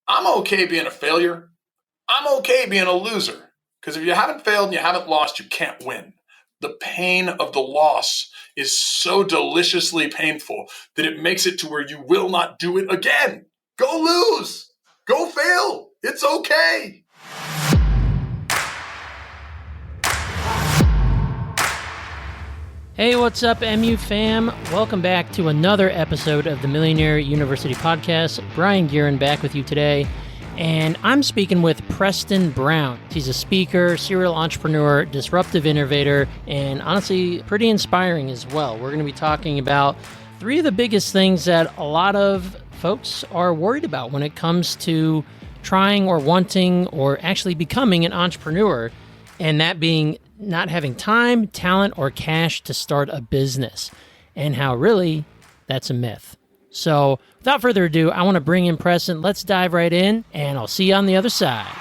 I'm okay being a failure. I'm okay being a loser. Because if you haven't failed and you haven't lost, you can't win. The pain of the loss is so deliciously painful that it makes it to where you will not do it again. Go lose. Go fail. It's okay. Hey, what's up, MU fam? Welcome back to another episode of the Millionaire University Podcast. Brian Guerin back with you today, and I'm speaking with Preston Brown. He's a speaker, serial entrepreneur, disruptive innovator, and honestly, pretty inspiring as well. We're going to be talking about three of the biggest things that a lot of folks are worried about when it comes to trying or wanting or actually becoming an entrepreneur, and that being not having time, talent, or cash to start a business, and how really that's a myth. So without further ado, I want to bring in Preston. Let's dive right in, and I'll see you on the other side.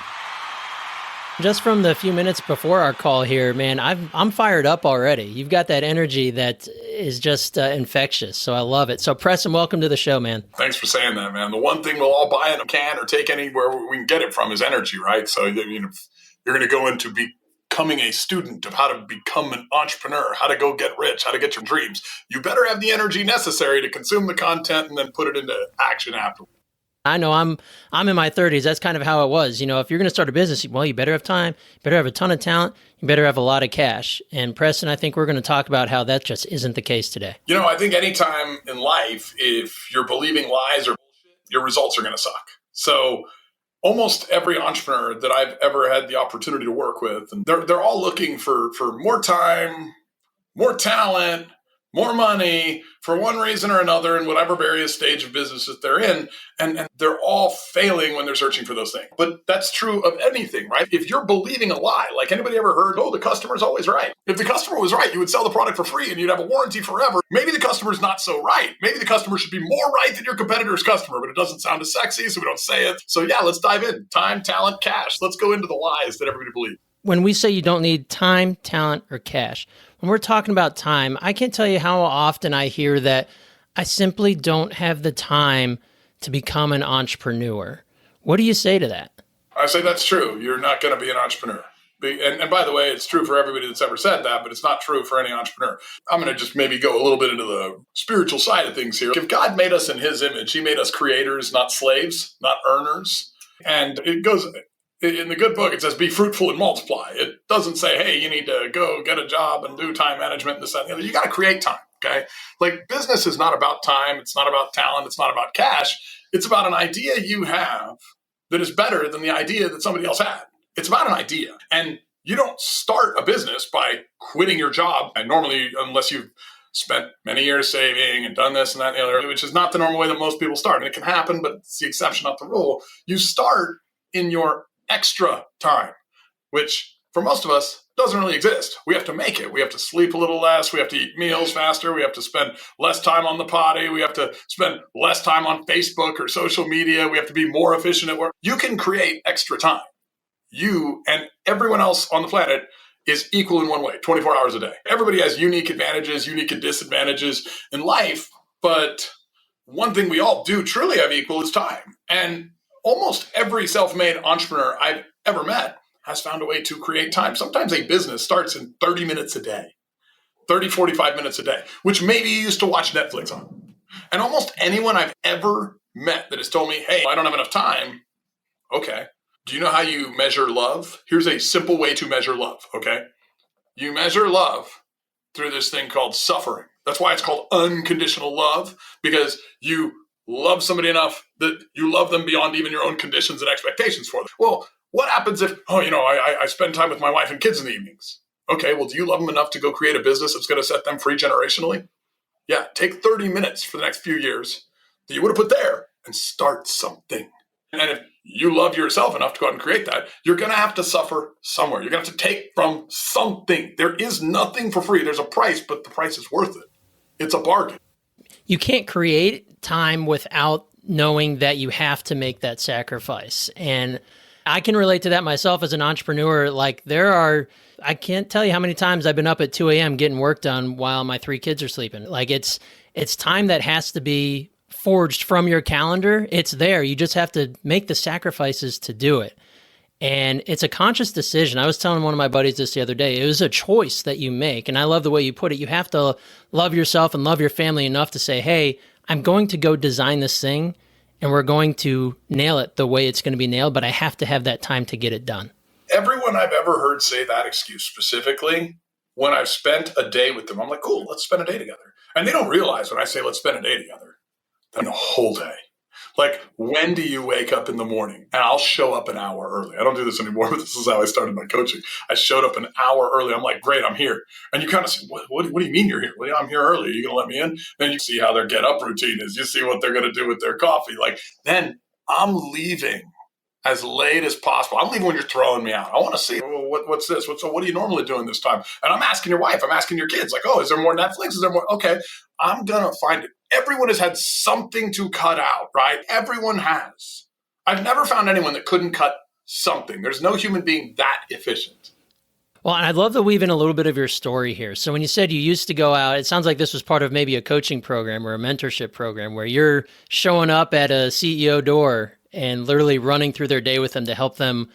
Just from the few minutes before our call here, man, I'm fired up already. You've got that energy that is just infectious, so I love it. So Preston, welcome to the show, man. Thanks for saying that, man. The one thing we'll all buy in a can or take anywhere we can get it from is energy, right? So you're going to go into becoming a student of how to become an entrepreneur, how to go get rich, how to get your dreams. You better have the energy necessary to consume the content and then put it into action afterwards. I know I'm in my 30s. That's kind of how it was. You know, if you're going to start a business, well, you better have time, you better have a ton of talent, you better have a lot of cash. And Preston, I think we're going to talk about how that just isn't the case today. You know, I think anytime in life, if you're believing lies or bullshit, your results are going to suck. So almost every entrepreneur that I've ever had the opportunity to work with, and they're all looking for more time, more talent, more money for one reason or another in whatever various stage of business that they're in. And they're all failing when they're searching for those things. But that's true of anything, right? If you're believing a lie, like anybody ever heard, the customer's always right. If the customer was right, you would sell the product for free and you'd have a warranty forever. Maybe the customer's not so right. Maybe the customer should be more right than your competitor's customer, but it doesn't sound as sexy, so we don't say it. So yeah, let's dive in. Time, talent, cash. Let's go into the lies that everybody believes. When we say you don't need time, talent, or cash, when we're talking about time, I can't tell you how often I hear that I simply don't have the time to become an entrepreneur. What do you say to that? I say that's true. You're not going to be an entrepreneur. And by the way, it's true for everybody that's ever said that, but it's not true for any entrepreneur. I'm going to just maybe go a little bit into the spiritual side of things here. If God made us in his image, he made us creators, not slaves, not earners. And it goes... in the good book, it says, be fruitful and multiply. It doesn't say, hey, you need to go get a job and do time management and this, that, and the other. You got to create time, okay? Like, business is not about time. It's not about talent. It's not about cash. It's about an idea you have that is better than the idea that somebody else had. It's about an idea. And you don't start a business by quitting your job. And normally, unless you've spent many years saving and done this and that and the other, which is not the normal way that most people start. And it can happen, but it's the exception, not the rule. You start in your extra time, which for most of us doesn't really exist. We have to make it. We have to sleep a little less. We have to eat meals faster. We have to spend less time on the potty. We have to spend less time on Facebook or social media. We have to be more efficient at work. You can create extra time. You and everyone else on the planet is equal in one way, 24 hours a day. Everybody has unique advantages, unique disadvantages in life, but one thing we all do truly have equal is time. And almost every self-made entrepreneur I've ever met has found a way to create time. Sometimes a business starts in 30 minutes a day, 30, 45 minutes a day, which maybe you used to watch Netflix on. And almost anyone I've ever met that has told me, hey, I don't have enough time. Okay. Do you know how you measure love? Here's a simple way to measure love, okay? You measure love through this thing called suffering. That's why it's called unconditional love, because you love somebody enough that you love them beyond even your own conditions and expectations for them. Well, what happens if, I spend time with my wife and kids in the evenings? Okay, well, do you love them enough to go create a business that's going to set them free generationally? Yeah, take 30 minutes for the next few years that you would have put there and start something. And if you love yourself enough to go out and create that, you're going to have to suffer somewhere. You're going to have to take from something. There is nothing for free. There's a price, but the price is worth it. It's a bargain. You can't create time without knowing that you have to make that sacrifice. And I can relate to that myself as an entrepreneur. Like I can't tell you how many times I've been up at 2 a.m. getting work done while my 3 kids are sleeping. Like it's time that has to be forged from your calendar. It's there. You just have to make the sacrifices to do it. And it's a conscious decision. I was telling one of my buddies this the other day. It was a choice that you make. And I love the way you put it. You have to love yourself and love your family enough to say, hey, I'm going to go design this thing and we're going to nail it the way it's going to be nailed, but I have to have that time to get it done. Everyone I've ever heard say that excuse specifically, when I've spent a day with them, I'm like, cool, let's spend a day together. And they don't realize when I say let's spend a day together, then the whole day. Like, when do you wake up in the morning? And I'll show up an hour early. I don't do this anymore, but this is how I started my coaching. I showed up an hour early. I'm like, great, I'm here. And you kind of say, what do you mean you're here? Well, yeah, I'm here early. Are you going to let me in? Then you see how their get up routine is. You see what they're going to do with their coffee. Like, then I'm leaving as late as possible. I'm leaving when you're throwing me out. I want to see, well, what's this? What are you normally doing this time? And I'm asking your wife, I'm asking your kids, like, oh, is there more Netflix? Is there more? Okay, I'm going to find it. Everyone has had something to cut out, right? Everyone has. I've never found anyone that couldn't cut something. There's no human being that efficient. Well, and I'd love to weave in a little bit of your story here. So when you said you used to go out, it sounds like this was part of maybe a coaching program or a mentorship program where you're showing up at a CEO door and literally running through their day with them to help them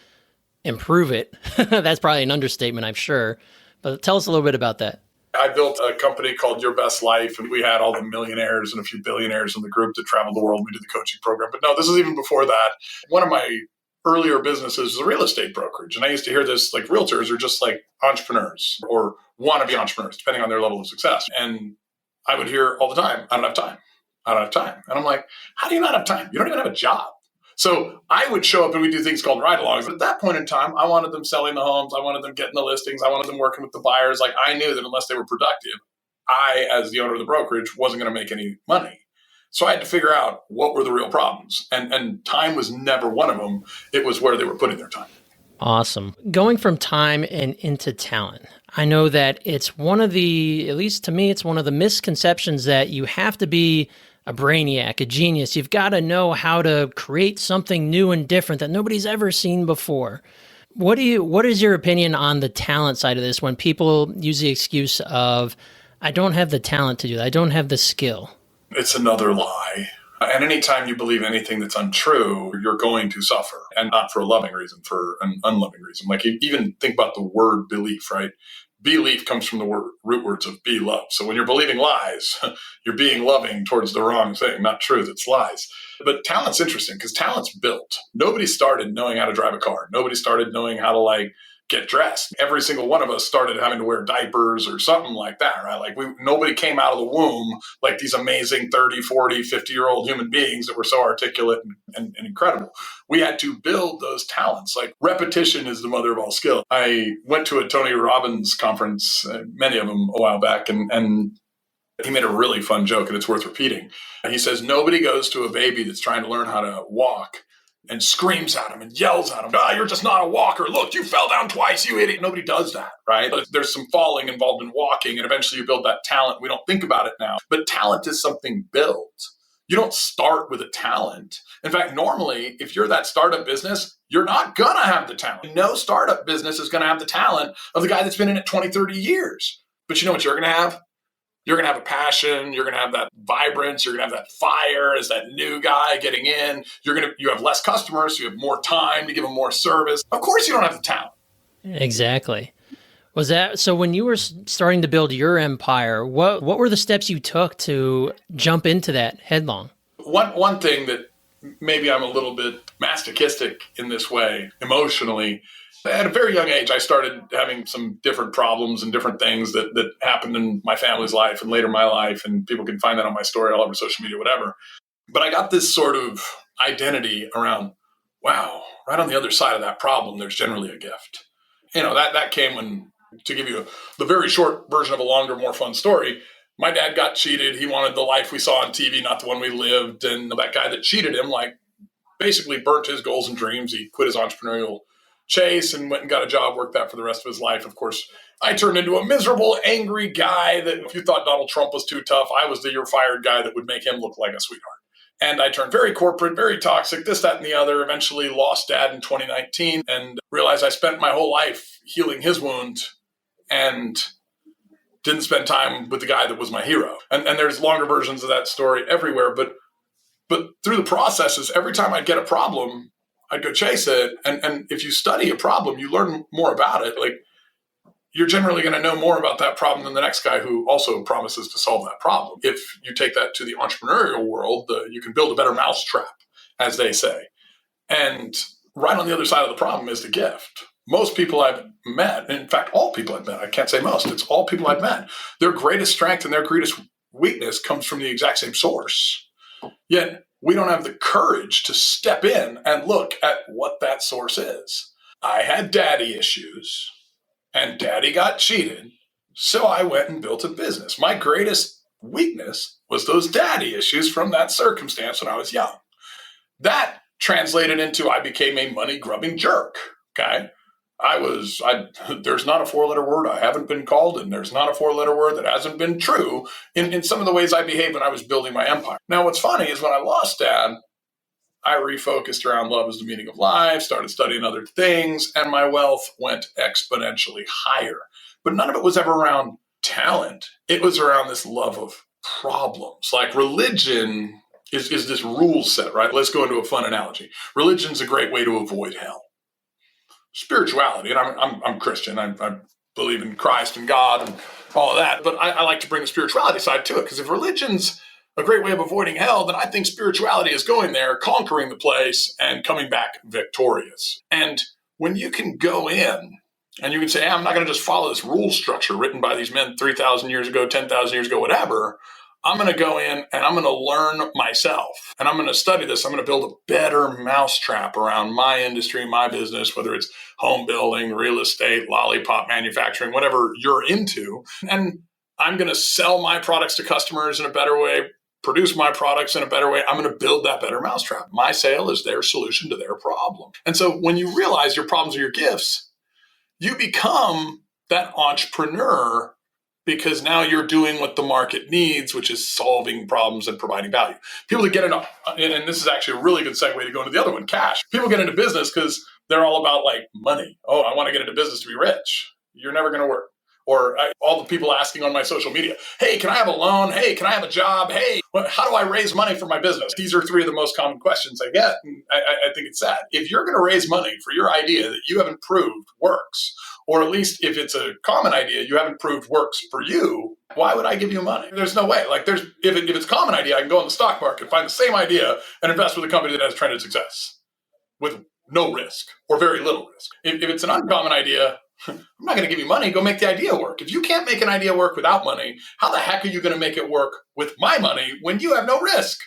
improve it. That's probably an understatement, I'm sure. But tell us a little bit about that. I built a company called Your Best Life, and we had all the millionaires and a few billionaires in the group that traveled the world. We did the coaching program. But no, this is even before that. One of my earlier businesses is a real estate brokerage. And I used to hear this, like, realtors are just like entrepreneurs or wannabe entrepreneurs, depending on their level of success. And I would hear all the time, I don't have time. I don't have time. And I'm like, how do you not have time? You don't even have a job. So I would show up and we'd do things called ride-alongs. But at that point in time, I wanted them selling the homes. I wanted them getting the listings. I wanted them working with the buyers. Like, I knew that unless they were productive, I, as the owner of the brokerage, wasn't going to make any money. So I had to figure out what were the real problems. And time was never one of them. It was where they were putting their time. Awesome. Going from time and into talent. I know that it's one of the, at least to me, it's one of the misconceptions that you have to be a brainiac, a genius. You've got to know how to create something new and different that nobody's ever seen before. What is your opinion on the talent side of this when people use the excuse of, I don't have the talent to do that, I don't have the skill? It's another lie. And anytime you believe anything that's untrue, you're going to suffer, and not for a loving reason, for an unloving reason. Like, you even think about the word belief, right? Belief comes from the root words of be love. So when you're believing lies, you're being loving towards the wrong thing, not truth, it's lies. But talent's interesting because talent's built. Nobody started knowing how to drive a car. Nobody started knowing how to get dressed. Every single one of us started having to wear diapers or something like that, right? Like, nobody came out of the womb like these amazing 30, 40, 50-year-old human beings that were so articulate and incredible. We had to build those talents. Like, repetition is the mother of all skill. I went to a Tony Robbins conference, many of them, a while back, and he made a really fun joke, and it's worth repeating. He says, nobody goes to a baby that's trying to learn how to walk and screams at him and yells at him, you're just not a walker. Look, you fell down twice, you idiot. Nobody does that, right? There's some falling involved in walking, and eventually you build that talent. We don't think about it now. But talent is something built. You don't start with a talent. In fact, normally, if you're that startup business, you're not going to have the talent. No startup business is going to have the talent of the guy that's been in it 20, 30 years. But you know what you're going to have? You're going to have a passion. You're going to have that vibrance. You're going to have that fire as that new guy getting in. You have less customers, so you have more time to give them more service. Of course, you don't have the talent. Exactly. Was that so? When you were starting to build your empire, what were the steps you took to jump into that headlong? One thing that maybe I'm a little bit masochistic in this way emotionally. At a very young age, I started having some different problems and different things that happened in my family's life and later my life. And people can find that on my story all over social media, whatever. But I got this sort of identity around, wow, right on the other side of that problem, there's generally a gift. That came when, to give you the very short version of a longer, more fun story, my dad got cheated. He wanted the life we saw on TV, not the one we lived. And that guy that cheated him, basically burnt his goals and dreams. He quit his entrepreneurial chase and went and got a job, worked that for the rest of his life. Of course, I turned into a miserable, angry guy that if you thought Donald Trump was too tough, I was the you're fired guy that would make him look like a sweetheart. And I turned very corporate, very toxic, this, that, and the other, eventually lost dad in 2019 and realized I spent my whole life healing his wound and didn't spend time with the guy that was my hero. And there's longer versions of that story everywhere. But But through the processes, every time I'd get a problem, I'd go chase it. And if you study a problem, you learn more about it. Like, you're generally going to know more about that problem than the next guy who also promises to solve that problem. If you take that to the entrepreneurial world, you can build a better mousetrap, as they say. And right on the other side of the problem is the gift. Most people I've met, in fact, all people I've met, I can't say most, it's all people I've met, their greatest strength and their greatest weakness comes from the exact same source. Yet we don't have the courage to step in and look at what that source is. I had daddy issues. And daddy got cheated, so I went and built a business. My greatest weakness was those daddy issues from that circumstance when I was young. That translated into I became a money-grubbing jerk, okay? There's not a four-letter word I haven't been called, and there's not a four-letter word that hasn't been true in some of the ways I behaved when I was building my empire. Now, what's funny is when I lost dad, I refocused around love as the meaning of life, started studying other things, and my wealth went exponentially higher. But none of it was ever around talent. It was around this love of problems. Like, religion is this rule set, right? Let's go into a fun analogy. Religion's a great way to avoid hell. Spirituality, and I'm Christian. I believe in Christ and God and all of that, but I like to bring the spirituality side to it, because if religion's a great way of avoiding hell, then I think spirituality is going there, conquering the place, and coming back victorious. And when you can go in and you can say, hey, I'm not going to just follow this rule structure written by these men 3,000 years ago, 10,000 years ago, whatever. I'm going to go in and I'm going to learn myself, and I'm going to study this. I'm going to build a better mousetrap around my industry, my business, whether it's home building, real estate, lollipop manufacturing, whatever you're into. And I'm going to sell my products to customers in a better way, produce my products in a better way. I'm going to build that better mousetrap. My sale is their solution to their problem. And so when you realize your problems are your gifts, you become that entrepreneur, because now you're doing what the market needs, which is solving problems and providing value. People that get into, and this is actually a really good segue to go into the other one, cash. People get into business because they're all about like money. Oh, I want to get into business to be rich. You're never going to work. Or all the people asking on my social media, hey, can I have a loan? Hey, can I have a job? Hey, how do I raise money for my business? These are three of the most common questions I get. And I think it's sad. If you're going to raise money for your idea that you haven't proved works, or at least if it's a common idea you haven't proved works for you, why would I give you money? There's no way. Like, if it's a common idea, I can go on the stock market, find the same idea, and invest with a company that has trended success with no risk or very little risk. If it's an uncommon idea, I'm not going to give you money. Go make the idea work. If you can't make an idea work without money, how the heck are you going to make it work with my money when you have no risk?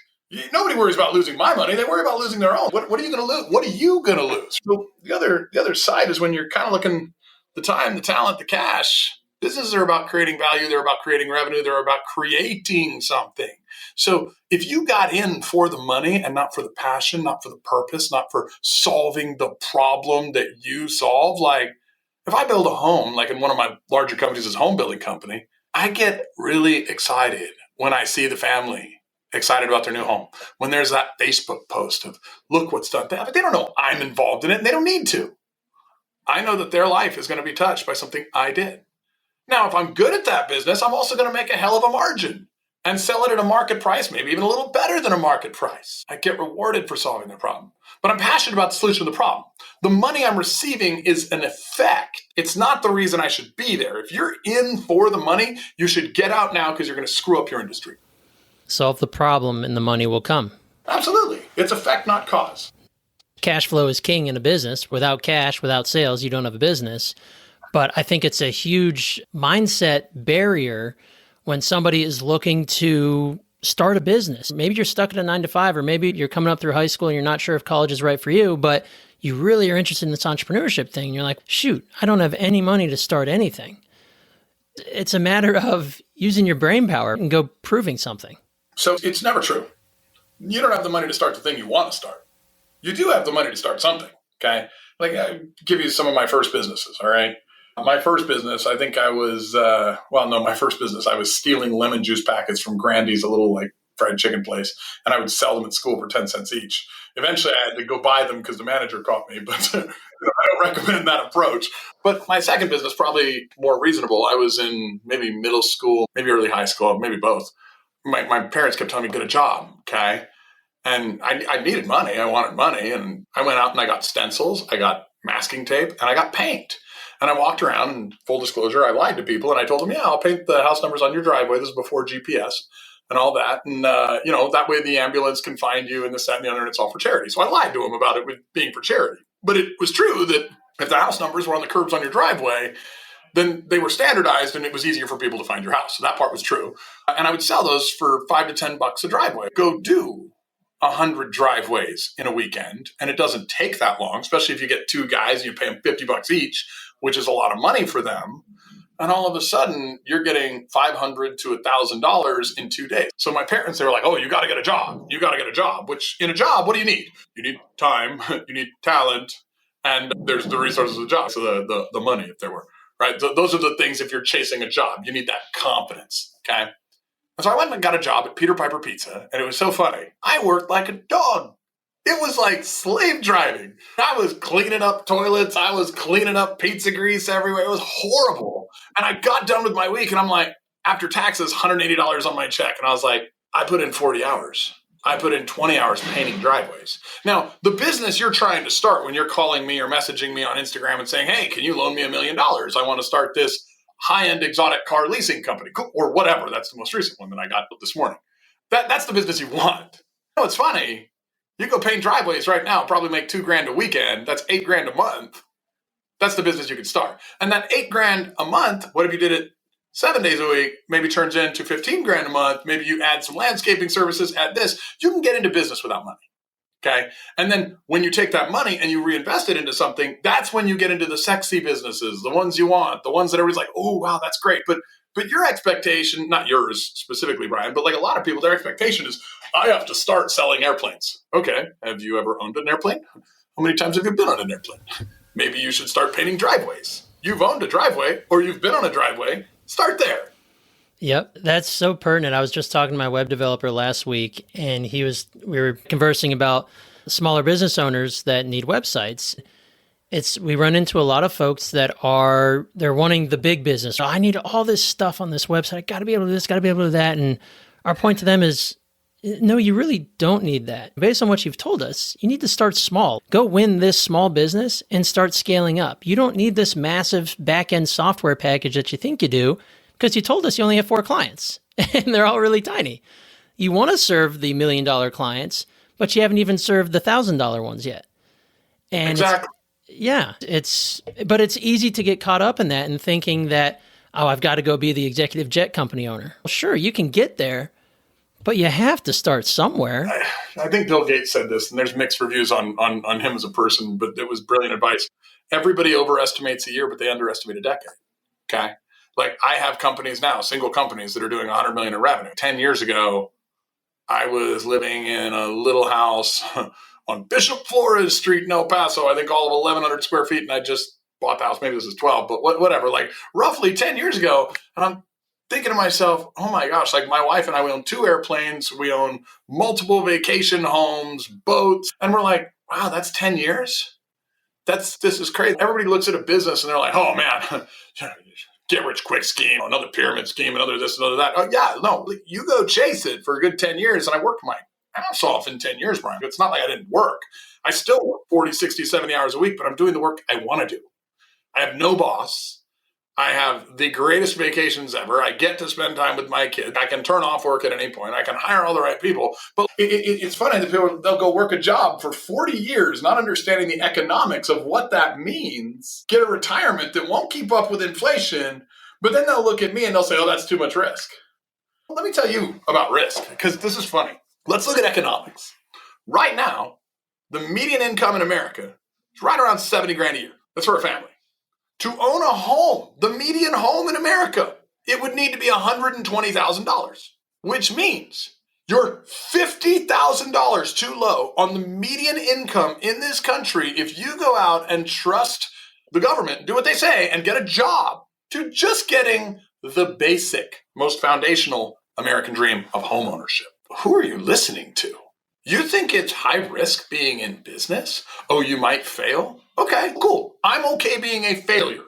Nobody worries about losing my money. They worry about losing their own. What are you going to lose? What are you going to lose? So the other side is when you're kind of looking the time, the talent, the cash. Businesses are about creating value. They're about creating revenue. They're about creating something. So if you got in for the money and not for the passion, not for the purpose, not for solving the problem that you solve, like, if I build a home, like in one of my larger companies is a home building company, I get really excited when I see the family excited about their new home. When there's that Facebook post of, look what's done. But they don't know I'm involved in it, and they don't need to. I know that their life is going to be touched by something I did. Now, if I'm good at that business, I'm also going to make a hell of a margin and sell it at a market price, maybe even a little better than a market price. I get rewarded for solving the problem. But I'm passionate about the solution to the problem. The money I'm receiving is an effect. It's not the reason I should be there. If you're in for the money, you should get out now, because you're going to screw up your industry. Solve the problem and the money will come. Absolutely. It's effect, not cause. Cash flow is king in a business. Without cash, without sales, you don't have a business. But I think it's a huge mindset barrier when somebody is looking to start a business. Maybe you're stuck in a 9-to-5, or maybe you're coming up through high school and you're not sure if college is right for you, but you really are interested in this entrepreneurship thing. And you're like, shoot, I don't have any money to start anything. It's a matter of using your brain power and go proving something. So it's never true. You don't have the money to start the thing you want to start. You do have the money to start something, okay? Like, I'll give you some of my first businesses, all right? My first business, I think I was, my first business, I was stealing lemon juice packets from Grandy's, a little like fried chicken place, and I would sell them at school for 10 cents each. Eventually, I had to go buy them because the manager caught me, but I don't recommend that approach. But my second business, probably more reasonable. I was in maybe middle school, maybe early high school, maybe both. My parents kept telling me, get a job, okay? And I needed money. I wanted money. And I went out and I got stencils, I got masking tape, and I got paint. And I walked around, and full disclosure, I lied to people and I told them, yeah, I'll paint the house numbers on your driveway. This is before GPS and all that. And, that way the ambulance can find you and this, that, and the other, and it's all for charity. So I lied to them about it with being for charity. But it was true that if the house numbers were on the curbs on your driveway, then they were standardized and it was easier for people to find your house. So that part was true. And I would sell those for $5 to $10 a driveway. Go do 100 driveways in a weekend. And it doesn't take that long, especially if you get two guys and you pay them $50 each, which is a lot of money for them. And all of a sudden you're getting $500 to $1,000 in 2 days. So my parents, they were like, oh, you got to get a job. You got to get a job, which in a job, what do you need? You need time, you need talent, and there's the resources of the job. So the money, if there were, right? Those are the things if you're chasing a job, you need that confidence, okay? And so I went and got a job at Peter Piper Pizza, and it was so funny. I worked like a dog. It was like slave driving. I was cleaning up toilets. I was cleaning up pizza grease everywhere. It was horrible. And I got done with my week, and I'm like, after taxes, $180 on my check. And I was like, I put in 40 hours. I put in 20 hours painting driveways. Now, the business you're trying to start when you're calling me or messaging me on Instagram and saying, hey, can you loan me $1 million? I want to start this high-end exotic car leasing company, or whatever. That's the most recent one that I got this morning. That's the business you want. It's funny. You go paint driveways right now, probably make $2,000 a weekend. That's $8,000 a month. That's the business you can start. And that $8,000 a month, what if you did it 7 days a week, maybe turns into $15,000 a month. Maybe you add some landscaping services, add this. You can get into business without money. Okay. And then when you take that money and you reinvest it into something, that's when you get into the sexy businesses, the ones you want, the ones that everybody's like, oh, wow, that's great. But your expectation, not yours specifically, Brian, but like a lot of people, their expectation is, I have to start selling airplanes. Okay. Have you ever owned an airplane? How many times have you been on an airplane? Maybe you should start painting driveways. You've owned a driveway or you've been on a driveway. Start there. Yep, that's so pertinent. I was just talking to my web developer last week, and we were conversing about smaller business owners that need websites. We run into a lot of folks that they're wanting the big business. Oh, I need all this stuff on this website. I got to be able to do this, got to be able to do that. And our point to them is, no, you really don't need that. Based on what you've told us, you need to start small. Go win this small business and start scaling up. You don't need this massive back-end software package that you think you do, because you told us you only have 4 clients and they're all really tiny. You want to serve the $1 million clients, but you haven't even served the $1,000 ones yet. And exactly. But it's easy to get caught up in that and thinking that, oh, I've got to go be the executive jet company owner. Well, sure, you can get there, but you have to start somewhere. I think Bill Gates said this, and there's mixed reviews on him as a person, but it was brilliant advice. Everybody overestimates a year, but they underestimate a decade. Okay. Like I have companies now, single companies that are doing 100 million in revenue. 10 years ago, I was living in a little house on Bishop Flores Street in El Paso. I think all of 1,100 square feet. And I just bought the house. Maybe this is 12, but whatever, like roughly 10 years ago. And I'm thinking to myself, oh my gosh, like my wife and I, we own 2 airplanes. We own multiple vacation homes, boats. And we're like, wow, that's 10 years. This is crazy. Everybody looks at a business and they're like, oh man, get rich quick scheme, another pyramid scheme, another this, another that. Oh yeah, no, you go chase it for a good 10 years. And I worked my ass off in 10 years, Brian. It's not like I didn't work. I still work 40, 60, 70 hours a week, but I'm doing the work I want to do. I have no boss. I have the greatest vacations ever. I get to spend time with my kids. I can turn off work at any point. I can hire all the right people. But it's funny that people, they'll go work a job for 40 years, not understanding the economics of what that means, get a retirement that won't keep up with inflation, but then they'll look at me and they'll say, oh, that's too much risk. Well, let me tell you about risk, because this is funny. Let's look at economics. Right now, the median income in America is right around 70 grand a year. That's for a family. To own a home, the median home in America, it would need to be $120,000, which means you're $50,000 too low on the median income in this country if you go out and trust the government, do what they say, and get a job to just getting the basic, most foundational American dream of home ownership. Who are you listening to? You think it's high risk being in business? Oh, you might fail? Okay, cool. I'm okay being a failure.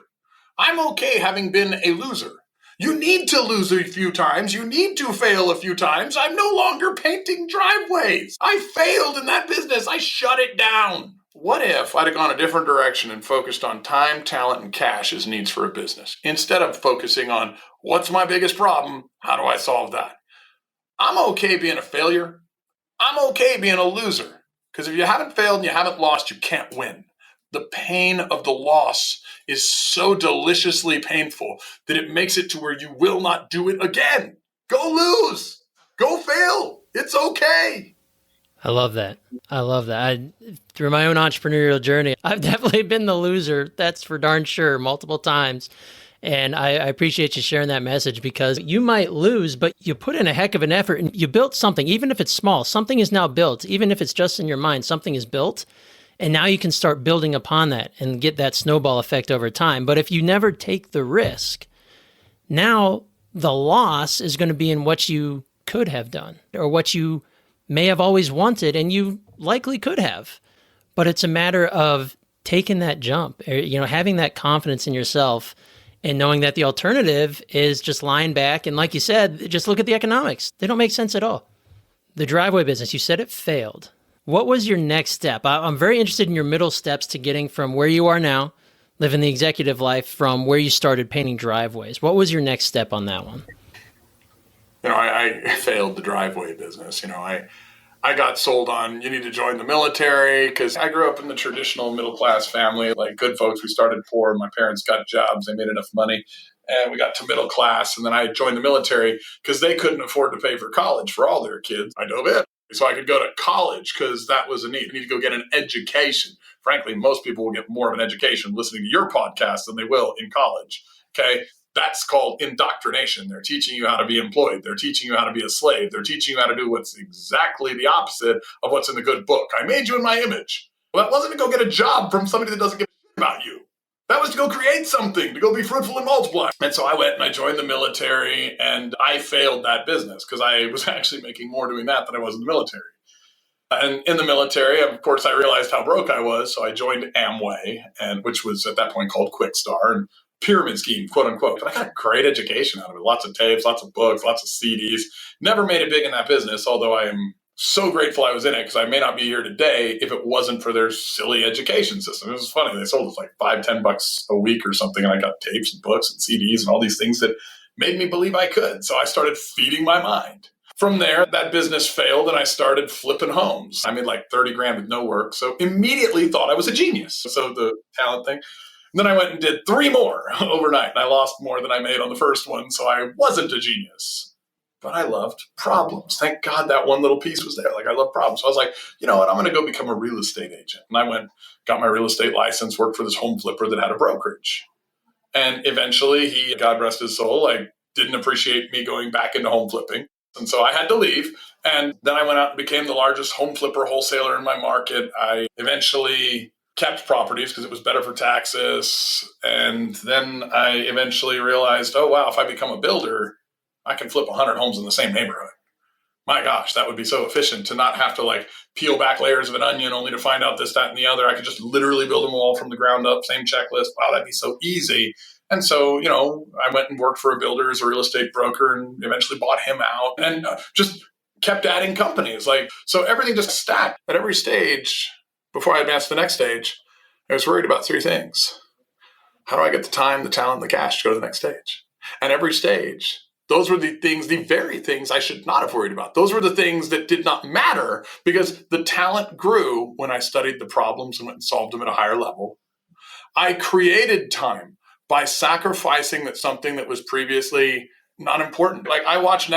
I'm okay having been a loser. You need to lose a few times. You need to fail a few times. I'm no longer painting driveways. I failed in that business. I shut it down. What if I'd have gone a different direction and focused on time, talent, and cash as needs for a business, instead of focusing on what's my biggest problem? How do I solve that? I'm okay being a failure. I'm okay being a loser. Because if you haven't failed and you haven't lost, you can't win. The pain of the loss is so deliciously painful that it makes it to where you will not do it again. Go lose. Go fail. It's okay. I love that. I love that. Through my own entrepreneurial journey, I've definitely been the loser. That's for darn sure, multiple times. And I appreciate you sharing that message, because you might lose, but you put in a heck of an effort and you built something, even if it's small. Something is now built. Even if it's just in your mind, something is built. And now you can start building upon that and get that snowball effect over time. But if you never take the risk, now the loss is going to be in what you could have done, or what you may have always wanted, and you likely could have. But it's a matter of taking that jump, having that confidence in yourself and knowing that the alternative is just lying back. And like you said, just look at the economics. They don't make sense at all. The driveway business, you said it failed. What was your next step? I'm very interested in your middle steps to getting from where you are now, living the executive life, from where you started painting driveways. What was your next step on that one? I failed the driveway business. I got sold on, you need to join the military, because I grew up in the traditional middle-class family, like good folks. We started poor. My parents got jobs. They made enough money, and we got to middle class. And then I joined the military because they couldn't afford to pay for college for all their kids. I dove in so I could go to college, because that was a need. You need to go get an education. Frankly, most people will get more of an education listening to your podcast than they will in college. Okay. That's called indoctrination. They're teaching you how to be employed. They're teaching you how to be a slave. They're teaching you how to do what's exactly the opposite of what's in the good book. I made you in my image. Well, that wasn't to go get a job from somebody that doesn't give a shit about you. That was to go create something, to go be fruitful and multiply. And so I went and I joined the military, and I failed that business because I was actually making more doing that than I was in the military. And in the military, of course, I realized how broke I was. So I joined Amway, which was at that point called Quickstar, and pyramid scheme, quote unquote. But I got a great education out of it. Lots of tapes, lots of books, lots of CDs. Never made it big in that business, although I am so grateful I was in it, because I may not be here today if it wasn't for their silly education system. It was funny. They sold us like $5-10 a week or something, and I got tapes and books and CDs and all these things that made me believe I could. So I started feeding my mind. From there, that business failed, and I started flipping homes. I made like 30 grand with no work. So immediately thought I was a genius. So the talent thing. And then I went and did 3 more overnight, and I lost more than I made on the first one. So I wasn't a genius. But I loved problems. Thank God that one little piece was there. Like, I love problems. So I was like, you know what? I'm going to go become a real estate agent. And I went, got my real estate license, worked for this home flipper that had a brokerage. And eventually he, God rest his soul, like, didn't appreciate me going back into home flipping. And so I had to leave. And then I went out and became the largest home flipper wholesaler in my market. I eventually kept properties because it was better for taxes. And then I eventually realized, oh, wow, if I become a builder, I can flip 100 homes in the same neighborhood. My gosh, that would be so efficient to not have to like peel back layers of an onion only to find out this, that, and the other. I could just literally build them all from the ground up, same checklist. Wow, that'd be so easy. And so, I went and worked for a builder as a real estate broker and eventually bought him out and just kept adding companies. So everything just stacked. At every stage, before I advanced to the next stage, I was worried about 3 things. How do I get the time, the talent, the cash to go to the next stage? And every stage, those were the very things I should not have worried about. Those were the things that did not matter because the talent grew when I studied the problems and went and solved them at a higher level. I created time by sacrificing something that was previously not important. Like, I watch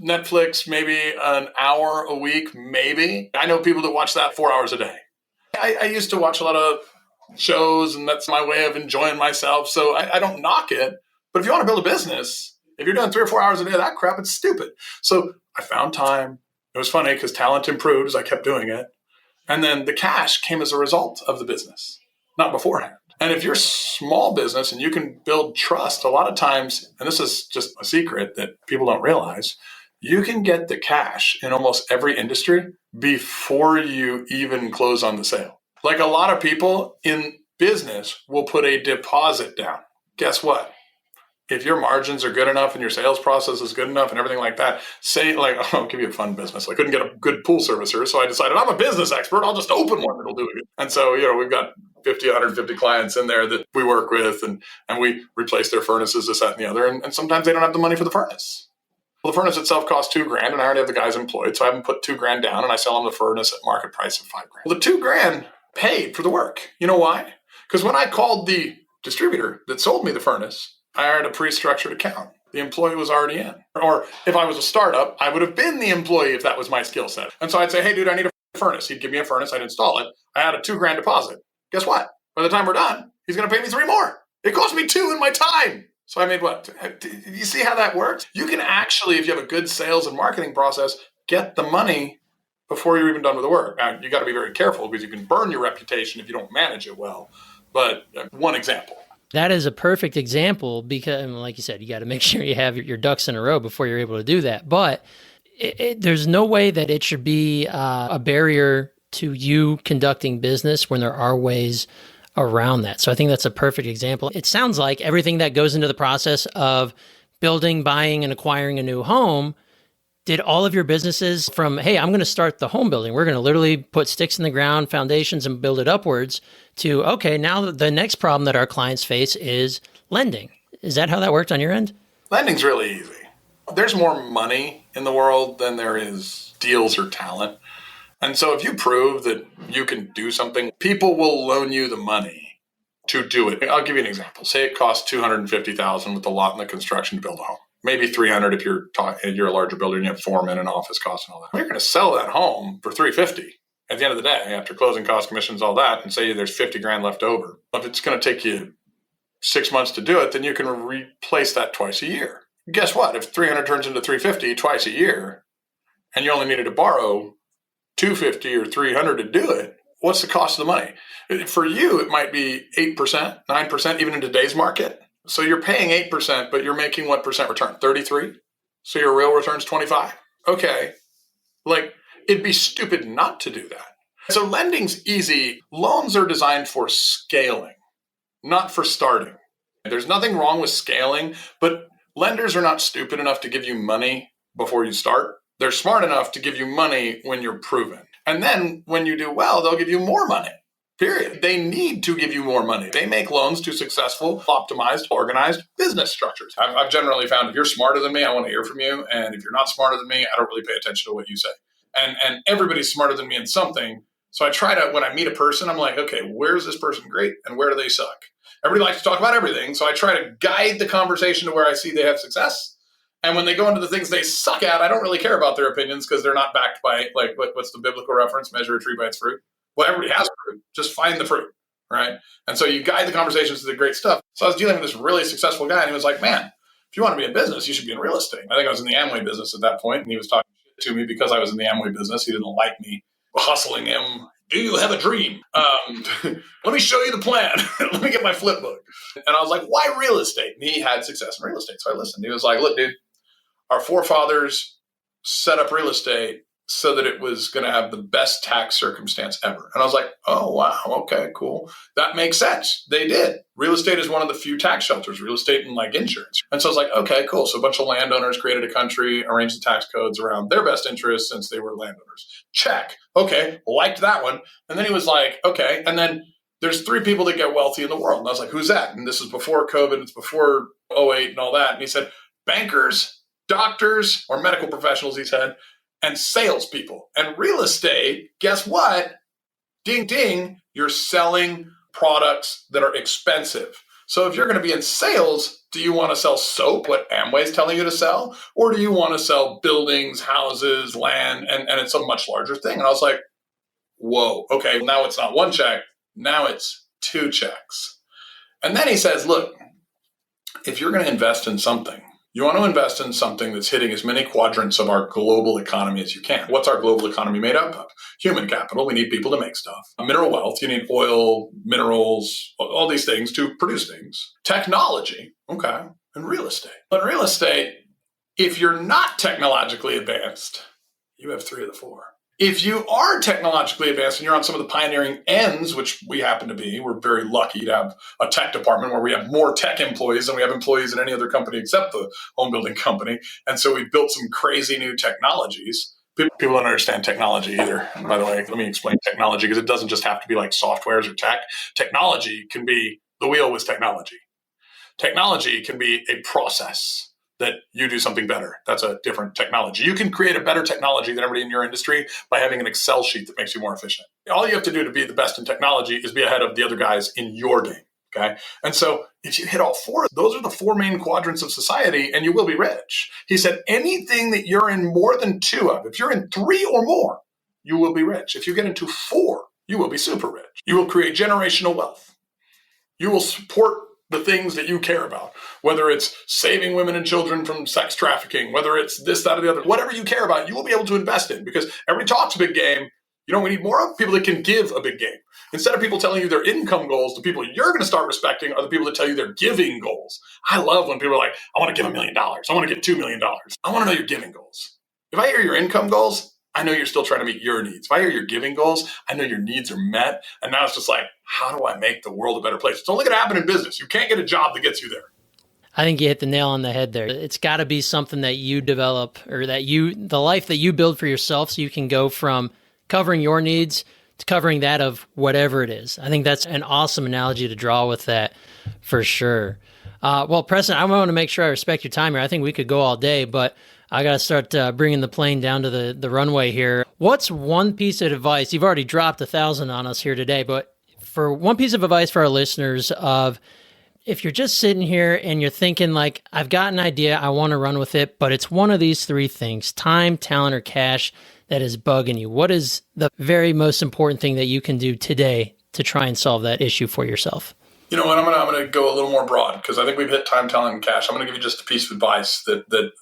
Netflix maybe an hour a week, maybe. I know people that watch that 4 hours a day. I used to watch a lot of shows, and that's my way of enjoying myself. So I don't knock it. But if you want to build a business, if you're doing 3 or 4 hours a day of that crap, it's stupid. So I found time. It was funny because talent improved as I kept doing it. And then the cash came as a result of the business, not beforehand. And if you're a small business and you can build trust, a lot of times, and this is just a secret that people don't realize, you can get the cash in almost every industry before you even close on the sale. Like, a lot of people in business will put a deposit down. Guess what? if your margins are good enough and your sales process is good enough and everything like that, say like, oh, I'll give you a fun business. I couldn't get a good pool servicer. So I decided I'm a business expert. I'll just open one that'll do it. And so, we've got 50, 150 clients in there that we work with and we replace their furnaces, this, that, and the other. And sometimes they don't have the money for the furnace. Well, the furnace itself costs $2,000 and I already have the guys employed. So I haven't put $2,000 down and I sell them the furnace at market price of $5,000. Well, the $2,000 paid for the work. You know why? Because when I called the distributor that sold me the furnace, I had a pre-structured account. The employee was already in. Or if I was a startup, I would have been the employee if that was my skill set. And so I'd say, hey, dude, I need a furnace. He'd give me a furnace. I'd install it. I had a $2,000 deposit. Guess what? By the time we're done, he's going to pay me $3,000 more. It cost me $2,000 in my time. So I made what? You see how that works? You can actually, if you have a good sales and marketing process, get the money before you're even done with the work. Now, you got to be very careful because you can burn your reputation if you don't manage it well. But one example. That is a perfect example because, like you said, you got to make sure you have your ducks in a row before you're able to do that. But there's no way that it should be a barrier to you conducting business when there are ways around that. So I think that's a perfect example. It sounds like everything that goes into the process of building, buying, and acquiring a new home, did all of your businesses from, hey, I'm going to start the home building. We're going to literally put sticks in the ground, foundations, and build it upwards to, okay, now the next problem that our clients face is lending. Is that how that worked on your end? Lending's really easy. There's more money in the world than there is deals or talent. And so if you prove that you can do something, people will loan you the money to do it. I'll give you an example. Say it costs $250,000 with the lot and the construction to build a home. Maybe $300 if you're a larger builder and you have foremen and office costs and all that. You're going to sell that home for $350 at the end of the day after closing costs, commissions, all that, and say there's $50,000 left over. If it's going to take you 6 months to do it, then you can replace that twice a year. Guess what? If 300 turns into 350 twice a year, and you only needed to borrow 250 or 300 to do it, what's the cost of the money? For you, it might be 8%, 9%, even in today's market. So you're paying 8%, but you're making what percent return? 33? So your real return's 25? Okay. It'd be stupid not to do that. So lending's easy. Loans are designed for scaling, not for starting. There's nothing wrong with scaling, but lenders are not stupid enough to give you money before you start. They're smart enough to give you money when you're proven. And then when you do well, they'll give you more money. Period. They need to give you more money. They make loans to successful, optimized, organized business structures. I've generally found if you're smarter than me, I want to hear from you. And if you're not smarter than me, I don't really pay attention to what you say. And everybody's smarter than me in something. So I try to, when I meet a person, I'm like, okay, where's this person great and where do they suck? Everybody likes to talk about everything. So I try to guide the conversation to where I see they have success. And when they go into the things they suck at, I don't really care about their opinions because they're not backed by, what's the biblical reference? Measure a tree by its fruit. Well, everybody has fruit. Just find the fruit, right? And so you guide the conversations to the great stuff. So I was dealing with this really successful guy, and he was like, man, if you want to be in business, you should be in real estate. I think I was in the Amway business at that point, and he was talking shit to me because I was in the Amway business. He didn't like me hustling him. Do you have a dream? Let me show you the plan. Let me get my flip book. And I was like, why real estate? And he had success in real estate. So I listened. He was like, look, dude, our forefathers set up real estate so that it was going to have the best tax circumstance ever. And I was like, oh, wow. Okay, cool. That makes sense. They did. Real estate is one of the few tax shelters, real estate and insurance. And so I was like, okay, cool. So a bunch of landowners created a country, arranged the tax codes around their best interests since they were landowners. Check. Okay. Liked that one. And then he was like, okay. And then there's 3 people that get wealthy in the world. And I was like, who's that? And this is before COVID. It's before '08 and all that. And he said, bankers, doctors, or medical professionals, he said, and salespeople. And real estate, guess what? Ding, ding, you're selling products that are expensive. So if you're going to be in sales, do you want to sell soap, what Amway's telling you to sell? Or do you want to sell buildings, houses, land? And it's a much larger thing. And I was like, whoa, okay, now it's not 1 check. Now it's 2 checks. And then he says, look, if you're going to invest in something, you want to invest in something that's hitting as many quadrants of our global economy as you can. What's our global economy made up of? Human capital. We need people to make stuff. Mineral wealth. You need oil, minerals, all these things to produce things. Technology. Okay. And real estate. But real estate, if you're not technologically advanced, you have 3 of the 4. If you are technologically advanced and you're on some of the pioneering ends, which we happen to be, we're very lucky to have a tech department where we have more tech employees than we have employees in any other company except the home building company. And so we've built some crazy new technologies. People don't understand technology either. And by the way, let me explain technology, because it doesn't just have to be like softwares or tech. Technology can be the wheel with technology. Technology can be a process that you do something better. That's a different technology. You can create a better technology than everybody in your industry by having an Excel sheet that makes you more efficient. All you have to do to be the best in technology is be ahead of the other guys in your game. Okay. And so if you hit all four, those are the four main quadrants of society, and you will be rich. He said, anything that you're in more than two of, if you're in three or more, you will be rich. If you get into four, you will be super rich. You will create generational wealth. You will support the things that you care about, whether it's saving women and children from sex trafficking, whether it's this, that, or the other, whatever you care about, you will be able to invest in, because everybody talks a big game. You know what we need more of? People that can give a big game. Instead of people telling you their income goals, the people you're going to start respecting are the people that tell you their giving goals. I love when people are like, I want to give $1 million. I want to give $2 million. I want to know your giving goals. If I hear your income goals, I know you're still trying to meet your needs. If I hear your giving goals, I know your needs are met. And now it's just like, how do I make the world a better place? It's only going to happen in business. You can't get a job that gets you there. I think you hit the nail on the head there. It's got to be something that you develop, or the life that you build for yourself, so you can go from covering your needs to covering that of whatever it is. I think that's an awesome analogy to draw with that for sure. Well, Preston, I want to make sure I respect your time here. I think we could go all day, but I got to start bringing the plane down to the runway here. What's one piece of advice? You've already dropped 1,000 on us here today, but for one piece of advice for our listeners of, if you're just sitting here and you're thinking like, I've got an idea, I want to run with it, but it's one of these three things, time, talent, or cash, that is bugging you. What is the very most important thing that you can do today to try and solve that issue for yourself? You know what? I'm going to go a little more broad, because I think we've hit time, talent, and cash. I'm going to give you just a piece of advice that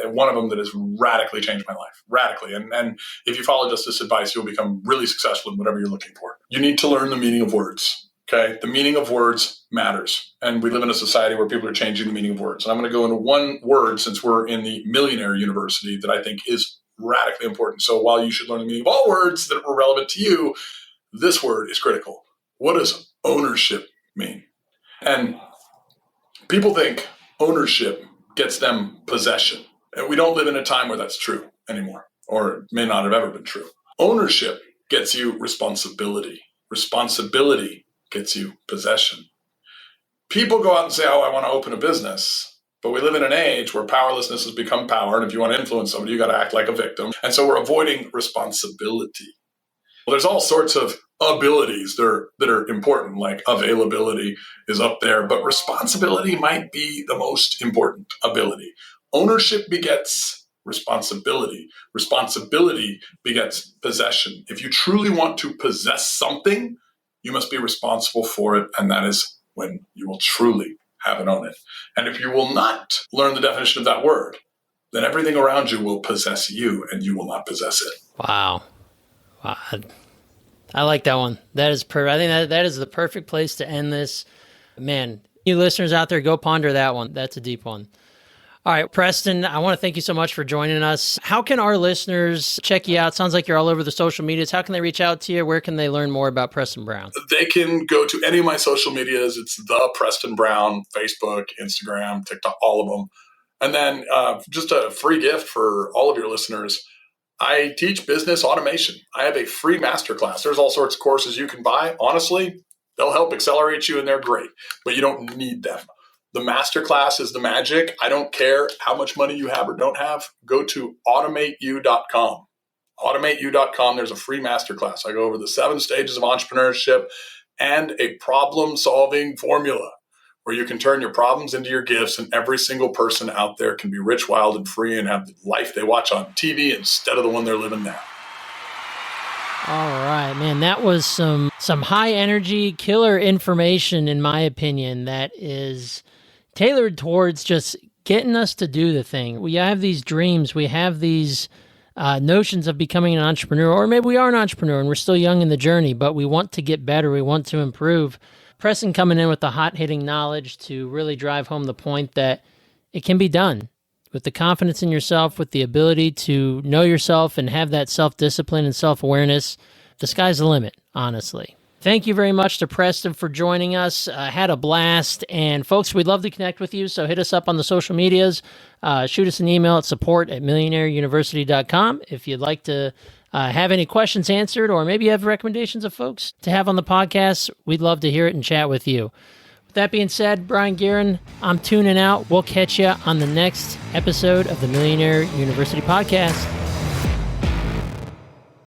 one of them that has radically changed my life, radically. And if you follow just this advice, you'll become really successful in whatever you're looking for. You need to learn the meaning of words. Okay. The meaning of words matters. And we live in a society where people are changing the meaning of words. And I'm going to go into one word, since we're in the Millionaire University, that I think is radically important. So while you should learn the meaning of all words that were relevant to you, this word is critical. What does ownership mean? And people think ownership gets them possession. And we don't live in a time where that's true anymore, or it may not have ever been true. Ownership gets you responsibility. Responsibility gets you possession. People go out and say, oh, I want to open a business. But we live in an age where powerlessness has become power. And if you want to influence somebody, you got to act like a victim. And so we're avoiding responsibility. Well, there's all sorts of abilities that are important, like availability is up there, but responsibility might be the most important ability. Ownership begets responsibility. Responsibility begets possession. If you truly want to possess something, you must be responsible for it, and that is when you will truly have and own it. And if you will not learn the definition of that word, then everything around you will possess you, and you will not possess it. Wow. I like that one. That is perfect. I think that is the perfect place to end this. Man, you listeners out there, go ponder that one. That's a deep one. All right, Preston, I want to thank you so much for joining us. How can our listeners check you out? Sounds like you're all over the social medias. How can they reach out to you? Where can they learn more about Preston Brown? They can go to any of my social medias. It's the Preston Brown, Facebook, Instagram, TikTok, all of them. And then just a free gift for all of your listeners. I teach business automation. I have a free masterclass. There's all sorts of courses you can buy. Honestly, they'll help accelerate you, and they're great, but you don't need them. The masterclass is the magic. I don't care how much money you have or don't have. Go to automateyou.com. Automateyou.com. There's a free masterclass. I go over the 7 stages of entrepreneurship and a problem-solving formula where you can turn your problems into your gifts, and every single person out there can be rich, wild, and free and have the life they watch on TV instead of the one they're living now. All right, man, that was some high energy, killer information, in my opinion, that is tailored towards just getting us to do the thing. We have these dreams, we have these notions of becoming an entrepreneur, or maybe we are an entrepreneur and we're still young in the journey, but we want to get better, we want to improve. Preston coming in with the hot-hitting knowledge to really drive home the point that it can be done. with the confidence in yourself, with the ability to know yourself and have that self-discipline and self-awareness, the sky's the limit, honestly. Thank you very much to Preston for joining us. Had a blast. And folks, we'd love to connect with you. So hit us up on the social medias. Shoot us an email at support@millionaireuniversity.com if you'd like to have any questions answered, or maybe you have recommendations of folks to have on the podcast. We'd love to hear it and chat with you. With that being said, Brian Guerin, I'm tuning out. We'll catch you on the next episode of the Millionaire University Podcast.